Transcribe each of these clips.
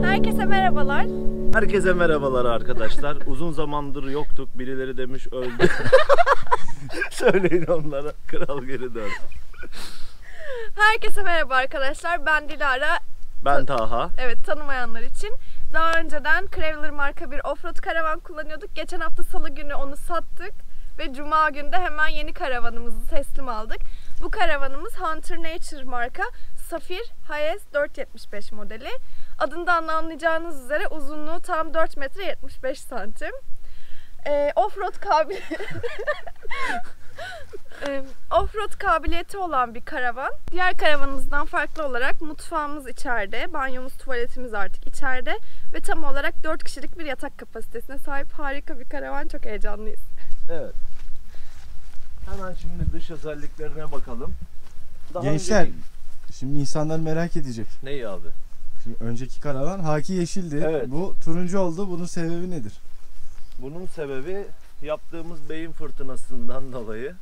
Herkese merhabalar. Herkese merhabalar arkadaşlar. Uzun zamandır yoktuk. Birileri demiş öldü. Söyleyin onlara. Kral geri dön. Herkese merhaba arkadaşlar. Ben Dilara. Ben Taha. Evet, tanımayanlar için. Daha önceden Craveler marka bir offroad karavan kullanıyorduk. Geçen hafta salı günü onu sattık. Ve cuma günü de hemen yeni karavanımızı teslim aldık. Bu karavanımız Hunter Nature marka Safir HS 475 modeli. Adından anlayacağınız üzere uzunluğu tam 4 metre 75 santim. Offroad kabiliyeti olan bir karavan. Diğer karavanımızdan farklı olarak mutfağımız içeride, banyomuz, tuvaletimiz artık içeride ve tam olarak 4 kişilik bir yatak kapasitesine sahip harika bir karavan. Çok heyecanlıyız. Evet. Hemen şimdi dış özelliklerine bakalım. Gençler, şimdi insanlar merak edecek. Neyi abi? Şimdi önceki karavan haki yeşildi. Evet. Bu turuncu oldu. Bunun sebebi nedir? Bunun sebebi yaptığımız beyin fırtınasından dolayı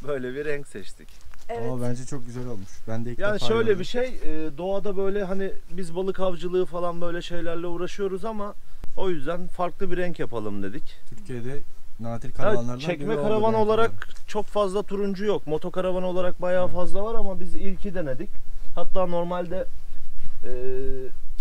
böyle bir renk seçtik. Evet. Ama bence çok güzel olmuş. Ben de ilk Yani defa şöyle gördüm. bir şey, doğada böyle hani biz balık avcılığı falan böyle şeylerle uğraşıyoruz ama o yüzden farklı bir renk yapalım dedik. Türkiye'de nadir karavanlardan Çekme biri oldu karavan renk olarak çok fazla turuncu yok. Motokaravan olarak bayağı fazla var ama biz ilki denedik. Hatta normalde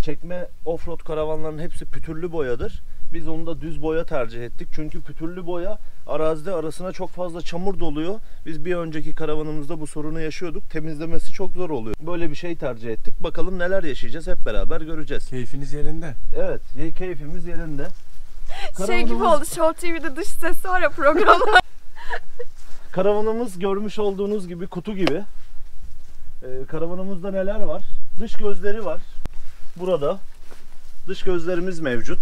çekme offroad karavanların hepsi pütürlü boyadır. Biz onu da düz boya tercih ettik. Çünkü pütürlü boya arazide arasına çok fazla çamur doluyor. Biz bir önceki karavanımızda bu sorunu yaşıyorduk. Temizlemesi çok zor oluyor. Böyle bir şey tercih ettik. Bakalım neler yaşayacağız, hep beraber göreceğiz. Keyfiniz yerinde. Evet, keyfimiz yerinde. Şey gibi oldu, Show TV'de dış ses var ya programda. Karavanımız görmüş olduğunuz gibi kutu gibi. Karavanımızda neler var? Dış gözleri var. Burada dış gözlerimiz mevcut.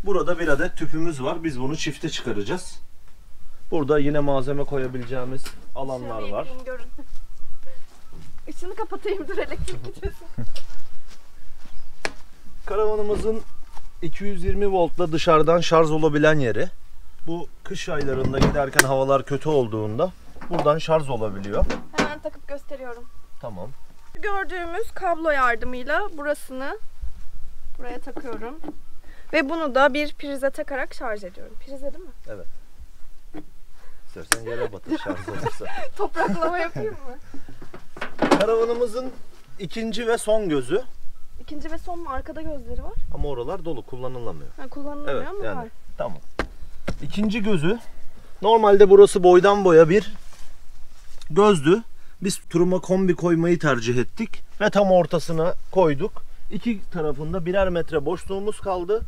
Burada bir adet tüpümüz var. Biz bunu çifte çıkaracağız. Burada yine malzeme koyabileceğimiz alanlar var. Görün. Işığını kapatayım, dur elektrik gitmesin. Karavanımızın 220 voltla dışarıdan şarj olabilen yeri. Bu kış aylarında giderken havalar kötü olduğunda buradan şarj olabiliyor. Hemen takıp gösteriyorum. Tamam. Gördüğümüz kablo yardımıyla burasını buraya takıyorum. Ve bunu da bir prize takarak şarj ediyorum. Prize değil mi? Evet. İstersen yere batır şarj olursa. Topraklama yapayım mı? Karavanımızın ikinci ve son gözü. İkinci ve son mu? Arkada gözleri var. Ama oralar dolu, kullanılamıyor. Ha, kullanılamıyor Evet, ama yani var. tamam. İkinci gözü, normalde burası boydan boya bir gözdü. Biz turuma kombi koymayı tercih ettik ve tam ortasına koyduk. İki tarafında birer metre boşluğumuz kaldı.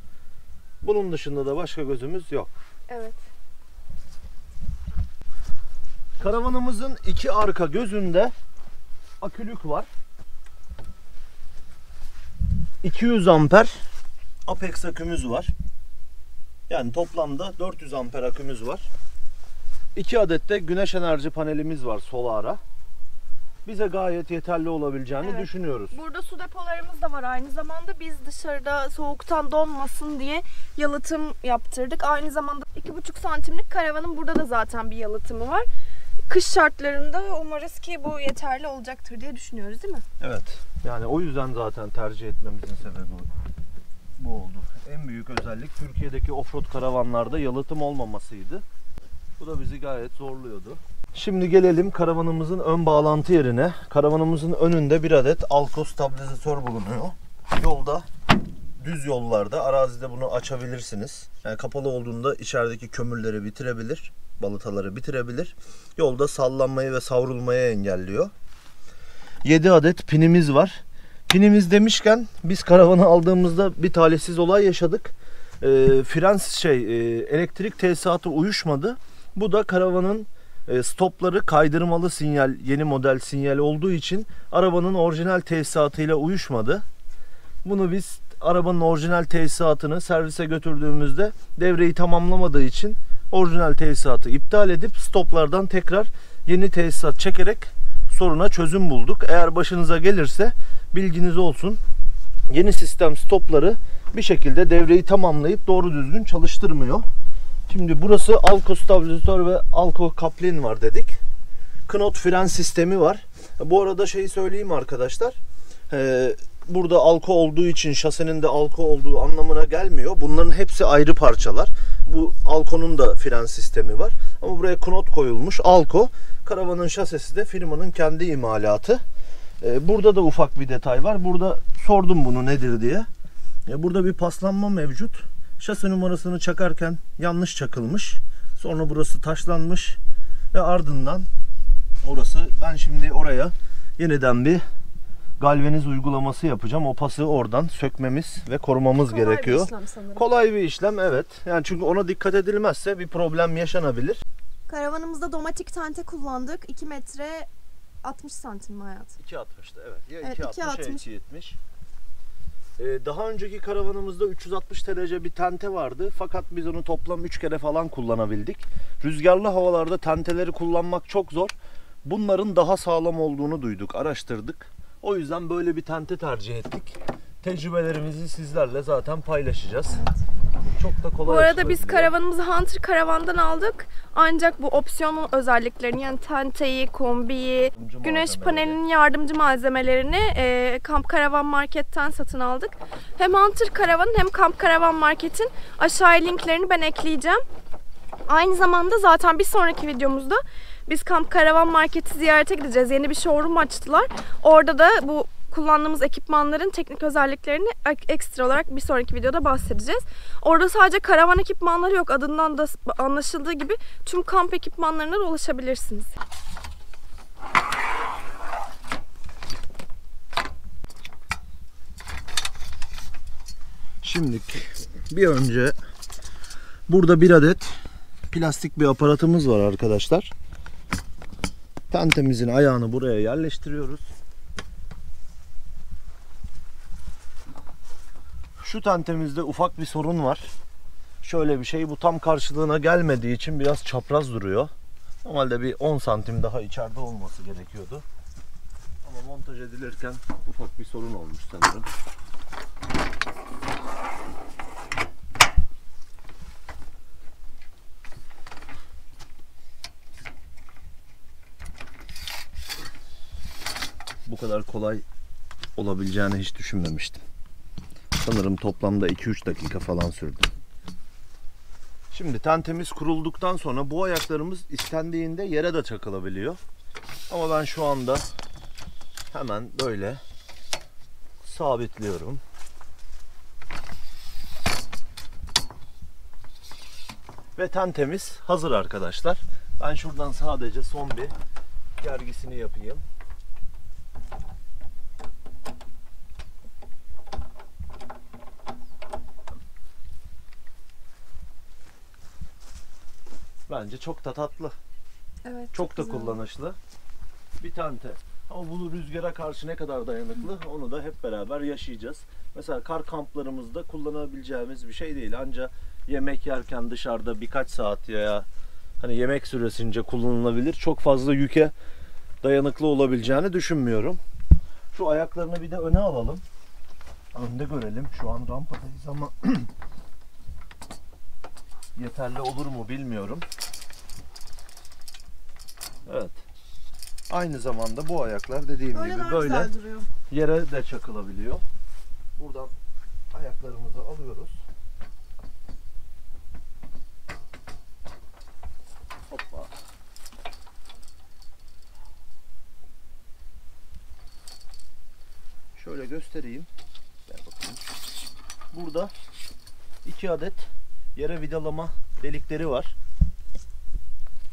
Bunun dışında da başka gözümüz yok. Evet. Karavanımızın iki arka gözünde akülük var. 200 amper Apex akümüz var. Yani toplamda 400 amper akümüz var. 2 adet de güneş enerji panelimiz var Solar'a. Bize gayet yeterli olabileceğini Evet. düşünüyoruz. Burada su depolarımız da var aynı zamanda. Biz dışarıda soğuktan donmasın diye yalıtım yaptırdık. Aynı zamanda 2,5 santimlik karavanın burada da zaten bir yalıtımı var. Kış şartlarında umarız ki bu yeterli olacaktır diye düşünüyoruz, değil mi? Evet. Yani o yüzden zaten tercih etmemizin sebebi bu oldu. En büyük özellik Türkiye'deki offroad karavanlarda yalıtım olmamasıydı. Bu da bizi gayet zorluyordu. Şimdi gelelim karavanımızın ön bağlantı yerine. Karavanımızın önünde bir adet Alco stabilizatör bulunuyor. Yolda, düz yollarda, arazide bunu açabilirsiniz. Yani kapalı olduğunda içerideki kömürleri bitirebilir, balataları bitirebilir. Yolda sallanmayı ve savrulmayı engelliyor. 7 adet pinimiz var. Pinimiz demişken biz karavanı aldığımızda bir talihsiz olay yaşadık. Elektrik tesisatı uyuşmadı. Bu da karavanın stopları kaydırmalı sinyal, yeni model sinyal olduğu için arabanın orijinal tesisatıyla uyuşmadı. Bunu biz arabanın orijinal tesisatını servise götürdüğümüzde devreyi tamamlamadığı için orijinal tesisatı iptal edip stoplardan tekrar yeni tesisat çekerek soruna çözüm bulduk. Eğer başınıza gelirse bilginiz olsun. Yeni sistem stopları bir şekilde devreyi tamamlayıp doğru düzgün çalıştırmıyor. Şimdi burası Alco stabilizatör ve Alco kaplin var dedik. Knot fren sistemi var. Bu arada şeyi söyleyeyim arkadaşlar. Burada Alco olduğu için şasenin de Alco olduğu anlamına gelmiyor. Bunların hepsi ayrı parçalar. Bu Alco'nun da fren sistemi var. Ama buraya knot koyulmuş. Alco. Karavanın şasesi de firmanın kendi imalatı. Burada da ufak bir detay var. Burada sordum bunu nedir diye. Burada bir paslanma mevcut. Şase numarasını çakarken yanlış çakılmış. Sonra burası taşlanmış. Ve ardından orası, ben şimdi oraya yeniden bir galvaniz uygulaması yapacağım. O pası oradan sökmemiz ve korumamız Kolay gerekiyor. bir işlem sanırım. Kolay bir işlem, evet. Yani çünkü ona dikkat edilmezse bir problem yaşanabilir. Karavanımızda domatik tente kullandık. 2 metre 60 santim mi hayatım? 2.60'tı evet. Ya Evet, 2.60 ya 2.60. 2.70. Daha önceki karavanımızda 360 derece bir tente vardı. Fakat biz onu toplam 3 kere falan kullanabildik. Rüzgarlı havalarda tenteleri kullanmak çok zor. Bunların daha sağlam olduğunu duyduk, araştırdık. O yüzden böyle bir tente tercih ettik. Tecrübelerimizi sizlerle zaten paylaşacağız. Çok da kolay. Bu arada biz işler karavanımızı Hunter Karavan'dan aldık. Ancak bu opsiyonel özelliklerini, yani tenteyi, kombiyi, Yardımcı güneş malzemeleri. panelinin yardımcı malzemelerini Kamp Karavan Market'ten satın aldık. Hem Hunter Karavan'ın hem Kamp Karavan Market'in aşağıya linklerini ben ekleyeceğim. Aynı zamanda zaten bir sonraki videomuzda biz Kamp Karavan Market'i ziyarete gideceğiz. Yeni bir showroom açtılar. Orada da bu kullandığımız ekipmanların teknik özelliklerini ekstra olarak bir sonraki videoda bahsedeceğiz. Orada sadece karavan ekipmanları yok. Adından da anlaşıldığı gibi tüm kamp ekipmanlarına da ulaşabilirsiniz. Şimdi bir önce burada bir adet plastik bir aparatımız var arkadaşlar. Tentemizin ayağını buraya yerleştiriyoruz. Şu tentemizde ufak bir sorun var. Şöyle bir şey, bu tam karşılığına gelmediği için biraz çapraz duruyor. Normalde bir 10 santim daha içeride olması gerekiyordu. Ama montaj edilirken ufak bir sorun olmuş sanırım. Bu kadar kolay olabileceğini hiç düşünmemiştim. Sanırım toplamda 2-3 dakika falan sürdü. Şimdi tentemiz kurulduktan sonra bu ayaklarımız istendiğinde yere de çakılabiliyor. Ama ben şu anda hemen böyle sabitliyorum. Ve tentemiz hazır arkadaşlar. Ben şuradan sadece son bir gergisini yapayım. Bence çok da tatlı. Evet, Çok da güzel. kullanışlı bir tente. Ama bunu rüzgara karşı ne kadar dayanıklı onu da hep beraber yaşayacağız. Mesela kar kamplarımızda kullanabileceğimiz bir şey değil. Ancak yemek yerken dışarıda birkaç saat ya hani yemek süresince kullanılabilir. Çok fazla yüke dayanıklı olabileceğini düşünmüyorum. Şu ayaklarını bir de öne alalım. Önde görelim. Şu an rampadayız ama yeterli olur mu bilmiyorum. Evet. Aynı zamanda bu ayaklar dediğim Böyle gibi daha böyle güzel duruyor. yere de çakılabiliyor. Buradan ayaklarımızı alıyoruz. Hoppa. Şöyle göstereyim. Ver bakayım. Burada 2 adet yere vidalama delikleri var.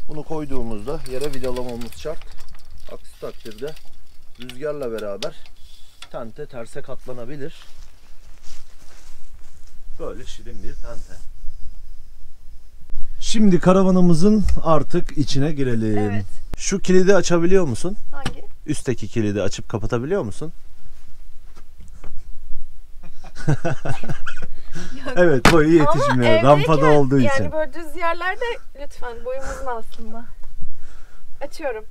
Bunu koyduğumuzda yere vidalamamız şart. Aksi takdirde rüzgarla beraber tente terse katlanabilir. Böyle şirin bir tente. Şimdi karavanımızın artık içine girelim. Evet. Şu kilidi açabiliyor musun? Hangi? Üstteki kilidi açıp kapatabiliyor musun? Evet, boyu yetişmiyor. Ama Rampada evdeyken, olduğu için. Yani böyle düz yerlerde lütfen boyumuzun aslında. Açıyorum.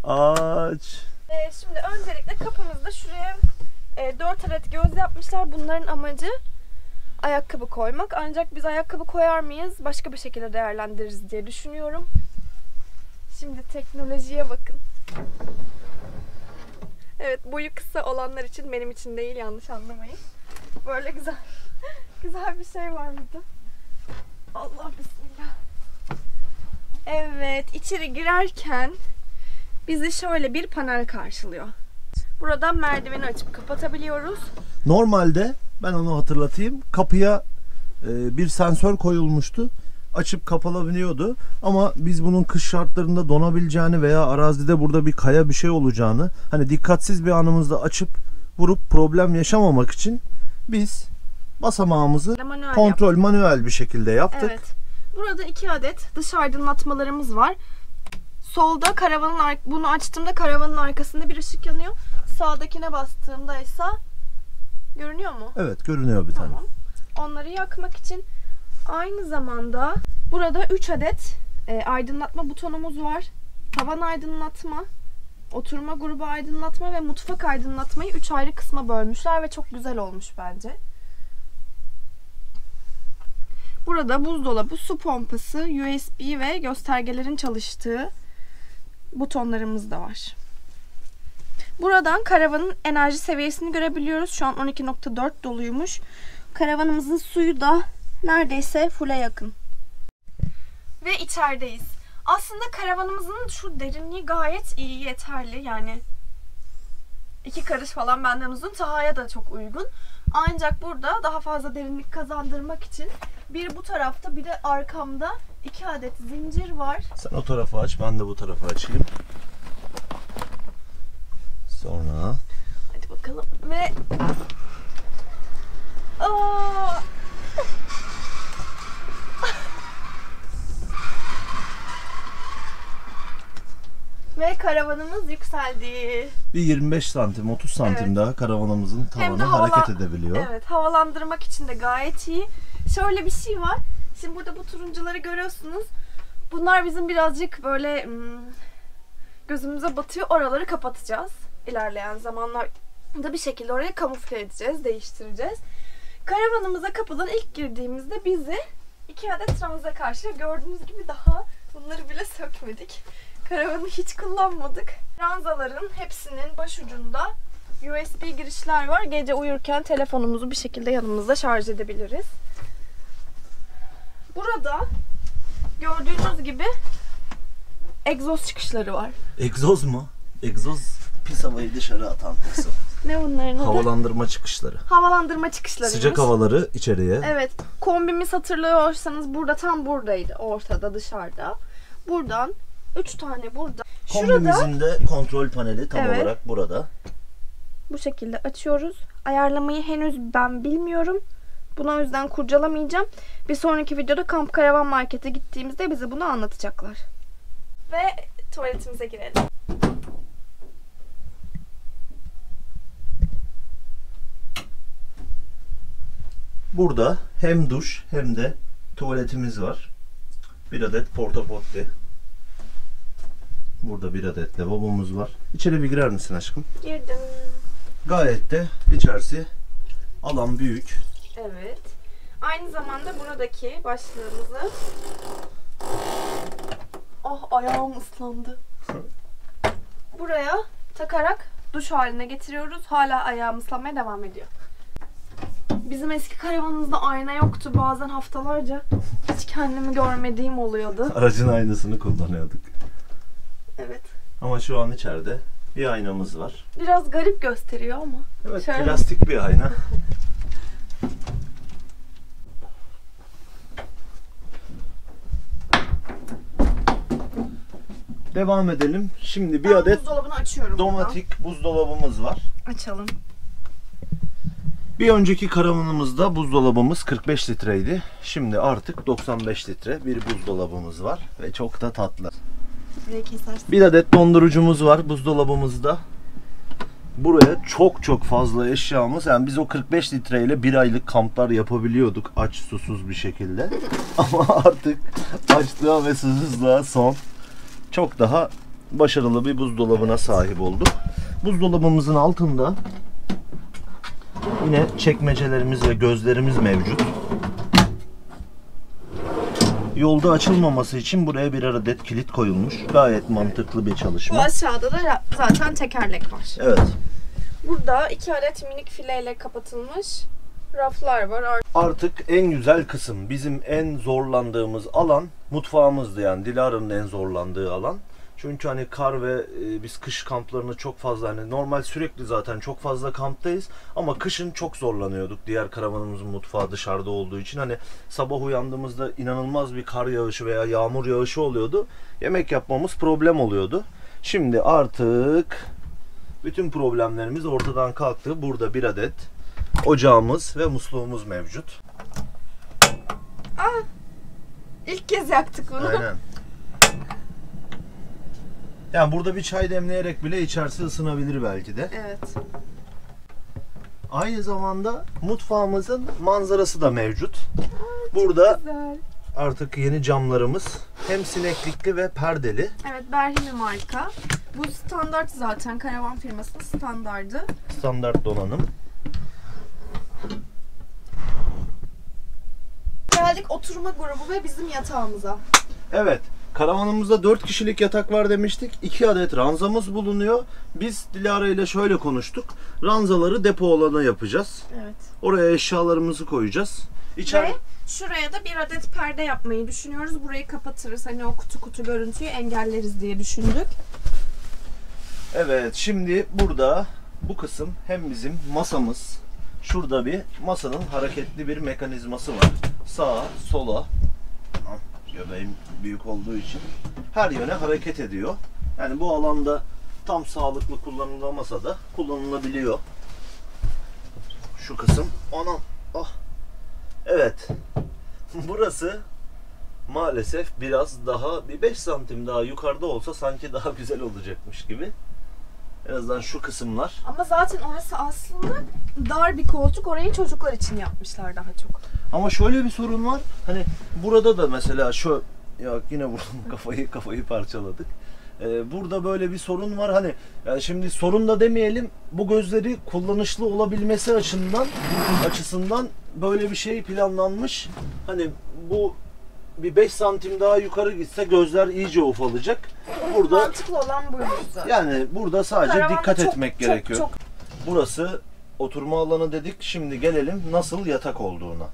Aç. Şimdi öncelikle kapımızda şuraya 4 adet göz yapmışlar. Bunların amacı ayakkabı koymak. Ancak biz ayakkabı koyar mıyız? Başka bir şekilde değerlendiririz diye düşünüyorum. Şimdi teknolojiye bakın. Evet, boyu kısa olanlar için, benim için değil, yanlış anlamayın. Böyle güzel güzel bir şey var burada. Allah bismillah. Evet, içeri girerken bizi şöyle bir panel karşılıyor. Buradan merdiveni açıp kapatabiliyoruz. Normalde ben onu hatırlatayım. Kapıya bir sensör koyulmuştu. Açıp kapalabiliyordu. Ama biz bunun kış şartlarında donabileceğini veya arazide burada bir kaya bir şey olacağını, hani dikkatsiz bir anımızda açıp vurup problem yaşamamak için biz basamağımızı manuel bir şekilde yaptık. Evet. Burada 2 adet dış aydınlatmalarımız var. Solda karavanın, bunu açtığımda karavanın arkasında bir ışık yanıyor. Sağdakine bastığımda ise görünüyor mu? Evet, görünüyor bir tane. Tamam. Onları yakmak için aynı zamanda burada 3 adet aydınlatma butonumuz var. Tavan aydınlatma, oturma grubu aydınlatma ve mutfak aydınlatmayı 3 ayrı kısma bölmüşler ve çok güzel olmuş bence. Burada buzdolabı, su pompası, USB ve göstergelerin çalıştığı butonlarımız da var. Buradan karavanın enerji seviyesini görebiliyoruz. Şu an 12.4 doluymuş. Karavanımızın suyu da neredeyse full'e yakın. Ve içerideyiz. Aslında karavanımızın şu derinliği gayet iyi, yeterli. Yani 2 karış falan benden uzun. Taha'ya da çok uygun. Ancak burada daha fazla derinlik kazandırmak için bir bu tarafta bir de arkamda 2 adet zincir var. Sen o tarafı aç, ben de bu tarafı açayım. Sonra hadi bakalım ve aa! Ve karavanımız yükseldi. bir 25 santim, 30 santim Evet. daha karavanımızın Hem de tavanı hareket edebiliyor. Evet, havalandırmak için de gayet iyi. Şöyle bir şey var. Şimdi burada bu turuncuları görüyorsunuz. Bunlar bizim birazcık böyle gözümüze batıyor. Oraları kapatacağız. İlerleyen zamanlarda bir şekilde orayı kamufle edeceğiz, değiştireceğiz. Karavanımıza kapıdan ilk girdiğimizde bizi 2 adet ranza karşılıyor. Gördüğünüz gibi daha bunları bile sökmedik. Karavanı hiç kullanmadık. Ranzaların hepsinin başucunda USB girişler var. Gece uyurken telefonumuzu bir şekilde yanımızda şarj edebiliriz. Burada gördüğünüz gibi egzoz çıkışları var. Egzoz mu? Egzoz pis havayı dışarı atan egzoz. Ne bunların adı? Havalandırma çıkışları. Havalandırma çıkışlarıymış. Sıcak havaları içeriye. Evet. Kombimiz hatırlıyorsanız burada, tam buradaydı. Ortada, dışarıda. Buradan 3 tane burada. Kombimizin de kontrol paneli tam Evet. olarak burada. Bu şekilde açıyoruz. Ayarlamayı henüz ben bilmiyorum. Bunu o yüzden kurcalamayacağım. Bir sonraki videoda Kamp Karavan Market'e gittiğimizde bize bunu anlatacaklar. Ve tuvaletimize girelim. Burada hem duş hem de tuvaletimiz var. Bir adet portapotti. Burada bir adet lavabomuz var. İçeri bir girer misin aşkım? Girdim. Gayet de içerisi alan büyük. Evet. Aynı zamanda buradaki başlığımızı... Oh, ayağım ıslandı. Buraya takarak duş haline getiriyoruz. Hala ayağım ıslanmaya devam ediyor. Bizim eski karavanımızda ayna yoktu. Bazen haftalarca hiç kendimi görmediğim oluyordu. Aracın aynasını kullanıyorduk. Evet. Ama şu an içeride bir aynamız var. Biraz garip gösteriyor ama. Evet, Şöyle. plastik bir ayna. Devam edelim. Şimdi bir Ben adet buzdolabını açıyorum. domatik buzdolabımız var. buradan. Açalım. Bir önceki karavanımızda buzdolabımız 45 litreydi. Şimdi artık 95 litre bir buzdolabımız var ve çok da tatlı. Burayı kesersin. Bir adet dondurucumuz var buzdolabımızda. Buraya çok fazla eşyamız. Yani biz o 45 litreyle bir aylık kamplar yapabiliyorduk aç susuz bir şekilde. Ama artık açlığa ve susuzluğa son. Çok daha başarılı bir buzdolabına sahip olduk. Buzdolabımızın altında yine çekmecelerimiz ve gözlerimiz mevcut. Yolda açılmaması için buraya bir adet kilit koyulmuş. Gayet mantıklı bir Bu çalışma. aşağıda da zaten tekerlek var. Evet. Burada 2 adet minik fileyle kapatılmış raflar var. Artık en güzel kısım, bizim en zorlandığımız alan mutfağımızdı, yani Dilara'nın en zorlandığı alan. Çünkü hani kar ve biz kış kamplarını çok fazla, hani normal sürekli zaten çok fazla kamptayız ama kışın çok zorlanıyorduk. Diğer karavanımızın mutfağı dışarıda olduğu için hani sabah uyandığımızda inanılmaz bir kar yağışı veya yağmur yağışı oluyordu. Yemek yapmamız problem oluyordu. Şimdi artık bütün problemlerimiz ortadan kalktı. Burada bir adet ocağımız ve musluğumuz mevcut. İlk kez yaktık bunu. Aynen. Yani burada bir çay demleyerek bile içerisi ısınabilir belki de. Evet. Aynı zamanda mutfağımızın manzarası da mevcut. Burada Güzel. artık yeni camlarımız hem sineklikli ve perdeli. Evet, Berhimi marka. Bu standart zaten, karavan firmasının standardı. Standart donanım. Geldik oturma grubu ve bizim yatağımıza. Evet. Karavanımızda 4 kişilik yatak var demiştik. 2 adet ranzamız bulunuyor. Biz Dilara ile şöyle konuştuk. Ranzaları depo alanı yapacağız. Evet. Oraya eşyalarımızı koyacağız. Ve İçeride şuraya da bir adet perde yapmayı düşünüyoruz. Burayı kapatırız. Hani o kutu görüntüyü engelleriz diye düşündük. Evet, şimdi burada bu kısım hem bizim masamız. Şurada bir masanın hareketli bir mekanizması var. Sağa, sola. Göbeğim büyük olduğu için her yöne hareket ediyor. Yani bu alanda tam sağlıklı kullanılamasa da kullanılabiliyor. Şu kısım. Anam. Ah. Evet. Burası maalesef biraz daha bir 5 santim daha yukarıda olsa sanki daha güzel olacakmış gibi. En azından şu kısımlar. Ama zaten orası aslında dar bir koltuk. Orayı çocuklar için yapmışlar daha çok. Ama şöyle bir sorun var. Hani burada da mesela şu, ya yine vurdum kafayı parçaladık. Burada böyle bir sorun var. Hani yani şimdi sorun da demeyelim. Bu gözleri kullanışlı olabilmesi açısından böyle bir şey planlanmış. Hani bu bir 5 santim daha yukarı gitse gözler iyice ufalacak. Burada Mantıklı olan buydu zaten. yani burada sadece Karavanda dikkat çok, etmek gerekiyor. Çok. Burası oturma alanı dedik. Şimdi gelelim nasıl yatak olduğuna.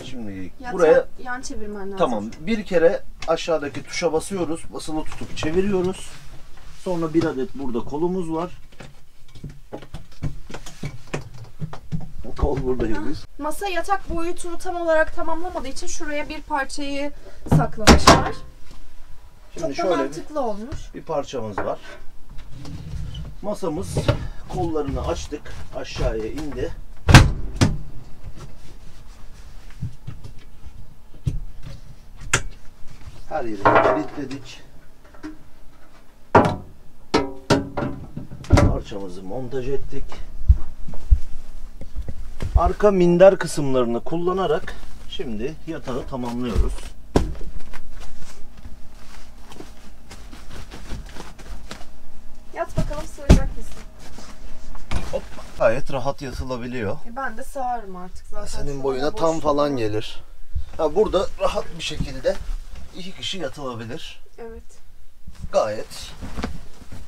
Şimdi Yatağı buraya yan çevirmen lazım. tamam, bir kere aşağıdaki tuşa basıyoruz. Basılı tutup çeviriyoruz. Sonra bir adet burada kolumuz var. Kol buradayız. Masa yatak boyutunu tam olarak tamamlamadığı için şuraya bir parçayı saklamışlar. Şimdi Çok da şöyle mantıklı olmuş. bir parçamız var. Masamız, kollarını açtık. Aşağıya indi. Her yerini kilitledik. Parçamızı montaj ettik. Arka minder kısımlarını kullanarak şimdi yatağı tamamlıyoruz. Yat bakalım, sığacak mısın? Hop, gayet rahat yatılabiliyor. Ben de sığarım artık zaten. Senin Şu boyuna anda tam boş falan yok. gelir. Ha, burada rahat bir şekilde 2 kişi yatılabilir. Evet. Gayet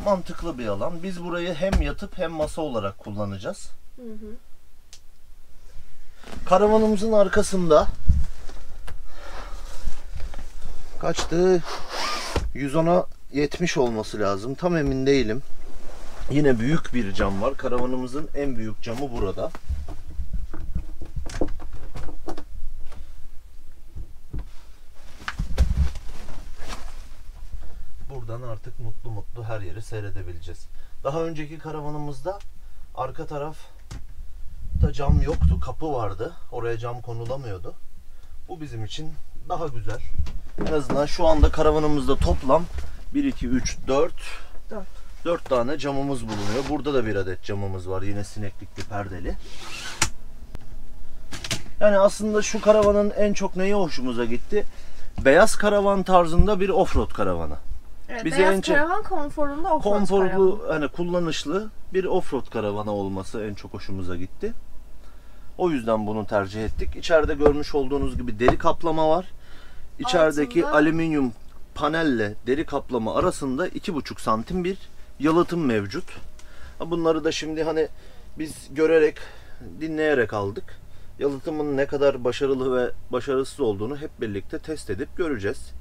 mantıklı bir alan. Biz burayı hem yatıp hem masa olarak kullanacağız. Hı hı. Karavanımızın arkasında kaçtı? 110'a 70 olması lazım. Tam emin değilim. Yine büyük bir cam var. Karavanımızın en büyük camı burada. Buradan artık mutlu mutlu her yeri seyredebileceğiz. Daha önceki karavanımızda arka tarafta cam yoktu. Kapı vardı. Oraya cam konulamıyordu. Bu bizim için daha güzel. En azından şu anda karavanımızda toplam 1, 2, 3, 4 tane camımız bulunuyor. Burada da bir adet camımız var. Yine sineklikli, perdeli. Yani aslında şu karavanın en çok neyi hoşumuza gitti? Beyaz karavan tarzında bir offroad karavanı. Evet, Bizi beyaz en çok- karavan konforunda offroad konforlu, karavan. hani kullanışlı bir offroad karavanı olması en çok hoşumuza gitti. O yüzden bunu tercih ettik. İçeride görmüş olduğunuz gibi deri kaplama var. İçerideki Altında- alüminyum panelle deri kaplama arasında 2,5 santim bir yalıtım mevcut. Bunları da şimdi hani biz görerek, dinleyerek aldık. Yalıtımın ne kadar başarılı ve başarısız olduğunu hep birlikte test edip göreceğiz.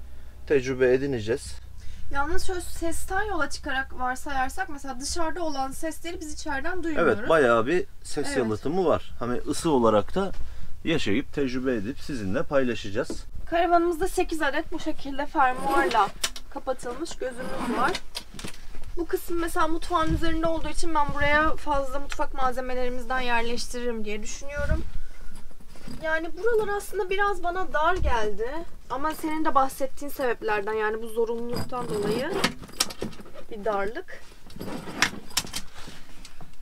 Tecrübe edineceğiz. Yalnız şöyle sesten yola çıkarak varsayarsak mesela dışarıda olan sesleri biz içeriden duymuyoruz. Evet, bayağı bir ses Evet. yalıtımı var. Hani ısı olarak da yaşayıp tecrübe edip sizinle paylaşacağız. Karavanımızda 8 adet bu şekilde fermuarla kapatılmış gözümüz var. Bu kısım mesela mutfağın üzerinde olduğu için ben buraya fazla mutfak malzemelerimizden yerleştiririm diye düşünüyorum. Yani buralar aslında biraz bana dar geldi. Ama senin de bahsettiğin sebeplerden, yani bu zorunluluktan dolayı bir darlık.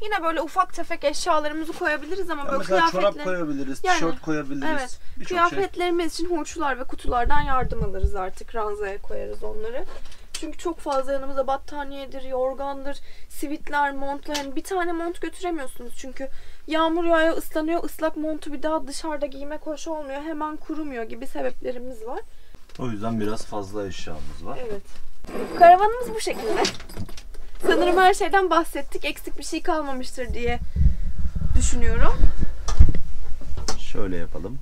Yine böyle ufak tefek eşyalarımızı koyabiliriz ama böyle Mesela çorap kıyafetler... koyabiliriz, Yani, tişört koyabiliriz. Evet. Birçok şey. Kıyafetlerimiz için hurçlar ve kutulardan yardım alırız artık. Ranzaya koyarız onları. Çünkü çok fazla yanımıza battaniyedir, yorgandır, sivitler, montlar. Yani bir tane mont götüremiyorsunuz. Çünkü yağmur yağıyor, ıslanıyor. Islak montu bir daha dışarıda giymek hoş olmuyor. Hemen kurumuyor gibi sebeplerimiz var. O yüzden biraz fazla eşyamız var. Evet. Karavanımız bu şekilde. Sanırım her şeyden bahsettik. Eksik bir şey kalmamıştır diye düşünüyorum. Şöyle yapalım.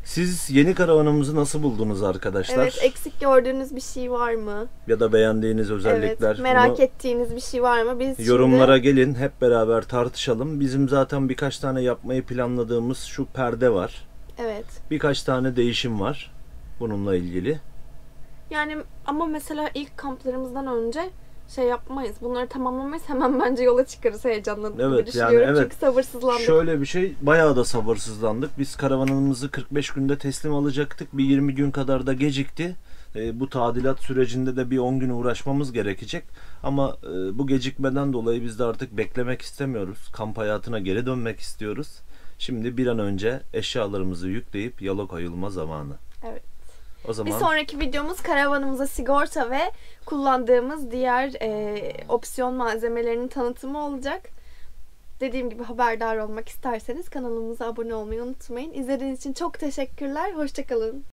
Siz yeni karavanımızı nasıl buldunuz arkadaşlar? Evet, eksik gördüğünüz bir şey var mı? Ya da beğendiğiniz özellikler. Evet, merak bunu ettiğiniz bir şey var mı? Biz yorumlara şimdi... gelin, hep beraber tartışalım. Bizim zaten birkaç tane yapmayı planladığımız şu perde var. Evet. Birkaç tane değişim var bununla ilgili. Yani ama mesela ilk kamplarımızdan önce şey yapmayız. Bunları tamamlamayız. Hemen bence yola çıkarız heyecanlanıp gibi Evet, düşünüyorum. yani evet. Çünkü sabırsızlandık. Şöyle bir şey, bayağı da sabırsızlandık. Biz karavanımızı 45 günde teslim alacaktık. Bir 20 gün kadar da gecikti. Bu tadilat sürecinde de bir 10 gün uğraşmamız gerekecek. Ama bu gecikmeden dolayı biz de artık beklemek istemiyoruz. Kamp hayatına geri dönmek istiyoruz. Şimdi bir an önce eşyalarımızı yükleyip yola koyulma zamanı. Evet. O zaman Bir sonraki videomuz karavanımıza sigorta ve kullandığımız diğer opsiyon malzemelerinin tanıtımı olacak. Dediğim gibi haberdar olmak isterseniz kanalımıza abone olmayı unutmayın. İzlediğiniz için çok teşekkürler. Hoşça kalın.